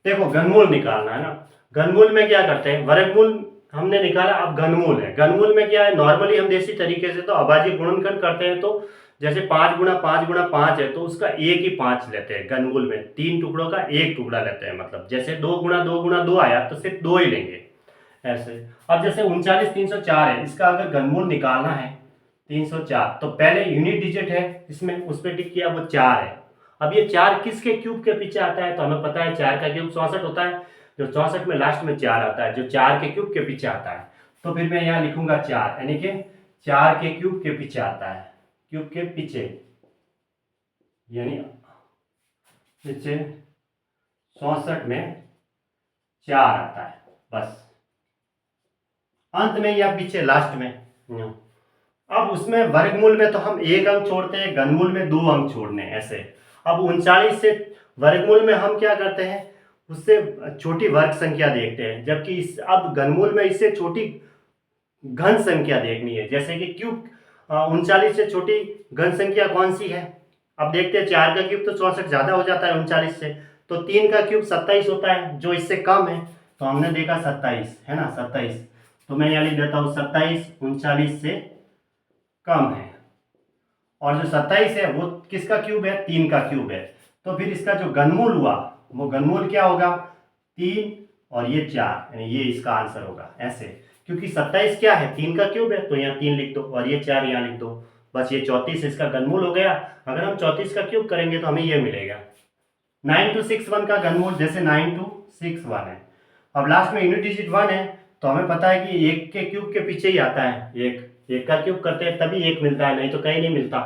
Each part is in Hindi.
देखो घनमूल निकालना है ना। घनमूल में क्या करते हैं, वर्गमूल हमने निकाला, अब घनमूल है। घनमूल में क्या है, नॉर्मली हम देसी तरीके से तो अभाज्य गुणनखंड करते हैं, तो जैसे 5 गुणा 5 गुणा 5 है तो उसका एक ही 5 लेते हैं घनमूल में, 3 टुकड़ों का एक टुकड़ा लेते हैं, मतलब जैसे 2 गुणा 2 गुणा 2 आया तो सिर्फ 2 ही लेंगे ऐसे। अब जैसे 39 304 है, इसका अगर घनमूल निकालना है 304, तो पहले यूनिट डिजिट है इसमें, उस पर टिक किया, वो 4 है। अब ये 4 किसके क्यूब के पीछे आता है, तो हमें पता है 4 का क्यूब 64 होता है, जो 64 में लास्ट में 4 आता है, जो 4 के क्यूब के पीछे आता है। तो फिर मैं यहाँ लिखूंगा 4, यानी कि 4 के क्यूब के पीछे आता है, क्यूब के पीछे, यानी पीछे 64 में 4 आता है बस, अंत में या पीछे लास्ट में। अब उसमें वर्गमूल में तो हम एक अंक छोड़ते हैं, घनमूल में 2 अंक छोड़ने ऐसे। अब 39 से वर्गमूल में हम क्या करते हैं, उससे छोटी वर्ग संख्या देखते हैं, जबकि इस अब घनमूल में इससे छोटी घन संख्या देखनी है, जैसे कि क्यूब 39 से छोटी घन संख्या कौन सी है। अब देखते हैं, 4 का क्यूब तो 64 ज्यादा हो जाता है 39 से, तो 3 का क्यूब 27 होता है, जो इससे कम है, तो हमने देखा 27 है ना, 27। तो मैं यहाँ लिख देता हूँ 27 39 से कम है, और जो 27 है वो किसका क्यूब है, 3 का क्यूब है। तो फिर इसका जो घनमूल हुआ, वो घनमूल क्या होगा, 3 और ये 4, यानी ये इसका आंसर होगा ऐसे। क्योंकि 27 क्या है, 3 का क्यूब है, तो यहाँ 3 लिख दो और ये 4 यहाँ लिख दो, बस ये 34 इसका घनमूल हो गया। अगर हम 34 का क्यूब करेंगे तो हमें ये मिलेगा। 9261 का घनमूल जैसे 9261 है, अब लास्ट में यूनिट डिजिट 1 है, तो हमें पता है कि एक के क्यूब के पीछे ही आता है, एक का क्यूब करते हैं तभी एक मिलता है, नहीं तो कहीं नहीं मिलता।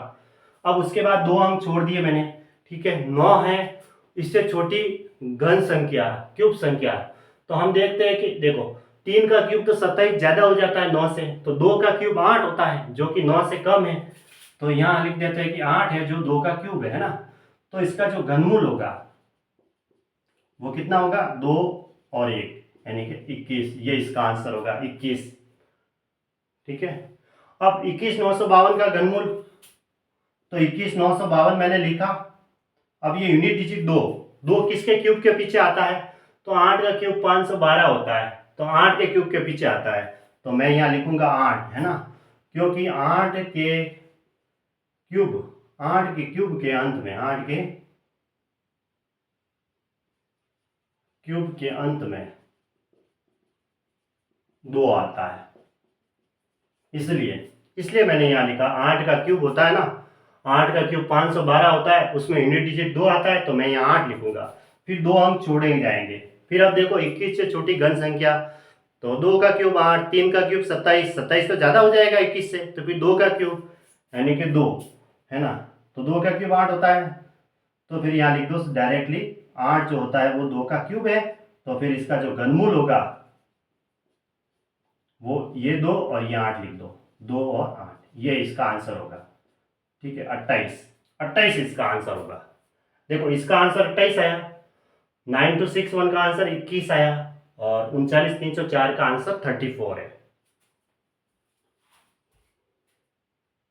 अब उसके बाद 2 अंक छोड़ दिए मैंने, ठीक है, 9 है, इससे छोटी घन संख्या क्यूब संख्या, तो हम देखते हैं कि देखो 3 का क्यूब तो 27 ज्यादा हो जाता है 9 से, तो 2 का क्यूब 8 होता है जो कि 9 से कम है, तो यहाँ लिख देते हैं कि 8 है जो 2 का क्यूब है ना। तो इसका जो घनमूल होगा वो कितना होगा, 2 और 1, यानी कि 21, ये इसका आंसर होगा 21, ठीक है। अब 21,952 का घनमूल, तो 21,952 मैंने लिखा। अब ये यूनिट डिजिट 2, 2 किसके क्यूब के पीछे आता है, तो 8 का क्यूब 512 होता है, तो 8 के क्यूब के पीछे आता है, तो मैं यहाँ लिखूंगा 8 है ना, क्योंकि 8 के क्यूब के अंत में, 8 के क्यूब के अंत में 2 आता है, इसलिए इसलिए मैंने यहाँ लिखा 8 का क्यूब होता है ना, 8 का क्यूब 512 होता है, उसमें यूनिट डिजिट 2 आता है, तो मैं यहाँ 8 लिखूंगा, फिर 2 अंक छोड़े ही जाएंगे। फिर अब देखो 21 से छोटी घन संख्या, तो 2 का क्यूब 8, 3 का क्यूब 27, 27 तो ज़्यादा हो जाएगा 21 से, तो फिर 2 का क्यूब यानी कि 2 है ना, तो 2 का क्यूब 8 होता है, तो फिर यहाँ लिख दो डायरेक्टली, 8 जो होता है वो 2 का क्यूब है, तो फिर इसका जो घनमूल होगा वो ये 2 और ये 8 लिख दो, 2 और 8, ये इसका आंसर होगा, ठीक है। 28, 28 इसका आंसर होगा। देखो इसका आंसर 28 आया, 9261 का आंसर 21 आया, और 39,304 का आंसर 34 है।